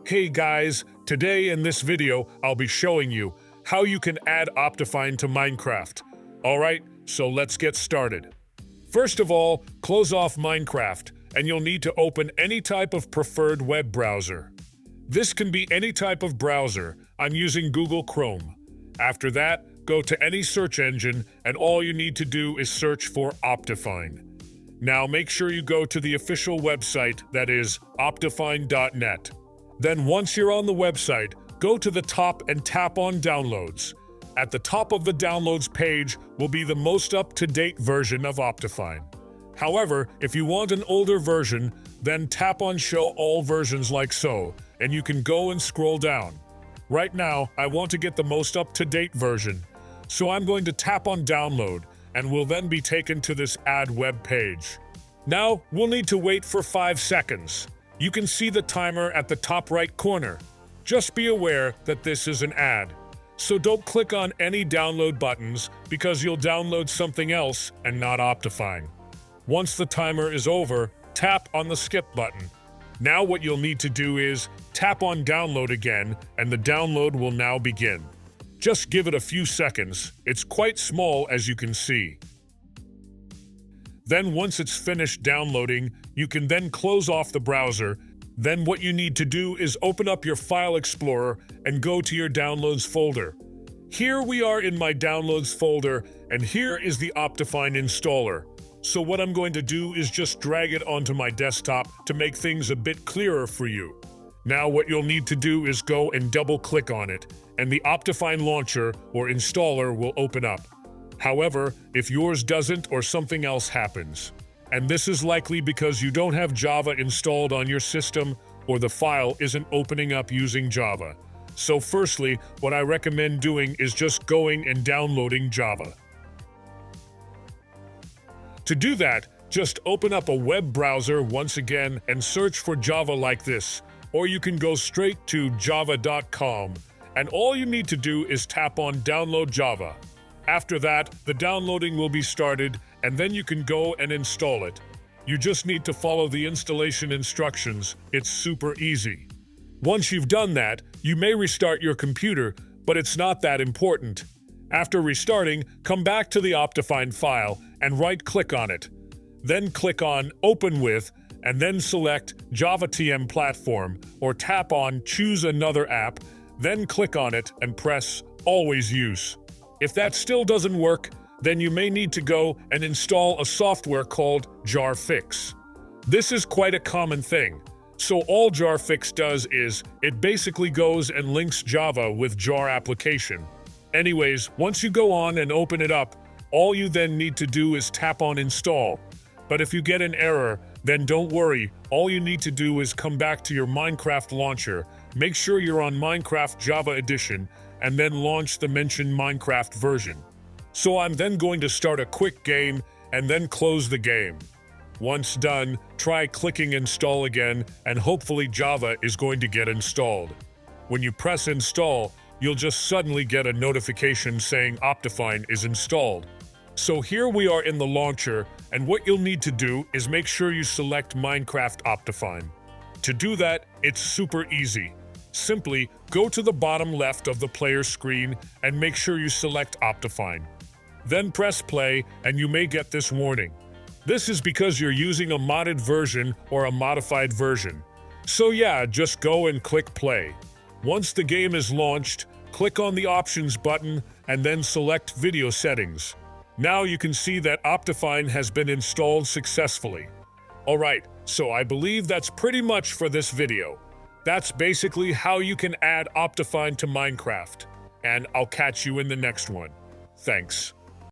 Hey guys, today in this video, I'll be showing you how you can add Optifine to Minecraft. Alright, so let's get started. First of all, close off Minecraft, and you'll need to open any type of preferred web browser. This can be any type of browser. I'm using Google Chrome. After that, go to any search engine, and all you need to do is search for Optifine. Now make sure you go to the official website, that is, optifine.net. Then once you're on the website, go to the top and tap on Downloads. At the top of the Downloads page will be the most up-to-date version of Optifine. However, if you want an older version, then tap on Show All Versions like so, and you can go and scroll down. Right now, I want to get the most up-to-date version, so I'm going to tap on Download, and we'll then be taken to this Add Web page. Now, we'll need to wait for 5 seconds. You can see the timer at the top right corner. Just be aware that this is an ad. So don't click on any download buttons because you'll download something else and not Optifine. Once the timer is over, tap on the skip button. Now what you'll need to do is tap on download again and the download will now begin. Just give it a few seconds. It's quite small as you can see. Then once it's finished downloading, you can then close off the browser. Then what you need to do is open up your File Explorer and go to your Downloads folder. Here we are in my Downloads folder, and here is the Optifine installer. So what I'm going to do is just drag it onto my desktop to make things a bit clearer for you. Now what you'll need to do is go and double-click on it, and the Optifine launcher or installer will open up. However, if yours doesn't or something else happens, and this is likely because you don't have Java installed on your system or the file isn't opening up using Java. So firstly, what I recommend doing is just going and downloading Java. To do that, just open up a web browser once again and search for Java like this, or you can go straight to java.com, and all you need to do is tap on Download Java. After that, the downloading will be started, and then you can go and install it. You just need to follow the installation instructions. It's super easy. Once you've done that, you may restart your computer, but it's not that important. After restarting, come back to the Optifine file and right-click on it. Then click on Open With, and then select Java TM Platform, or tap on Choose Another App, then click on it and press Always Use. If that still doesn't work, then you may need to go and install a software called JarFix. This is quite a common thing. So all JarFix does is, it basically goes and links Java with Jar application. Anyways, once you go on and open it up, all you then need to do is tap on Install. But if you get an error, then don't worry. All you need to do is come back to your Minecraft launcher, make sure you're on Minecraft Java Edition, and then launch the mentioned Minecraft version. So I'm then going to start a quick game and then close the game. Once done, try clicking install again and hopefully Java is going to get installed. When you press install, you'll just suddenly get a notification saying Optifine is installed. So here we are in the launcher, and what you'll need to do is make sure you select Minecraft Optifine. To do that, it's super easy. Simply go to the bottom left of the player screen and make sure you select Optifine. Then press play and you may get this warning. This is because you're using a modded version or a modified version. So yeah, just go and click play. Once the game is launched, click on the Options button and then select Video Settings. Now you can see that Optifine has been installed successfully. Alright, so I believe that's pretty much for this video. That's basically how you can add Optifine to Minecraft, and I'll catch you in the next one. Thanks.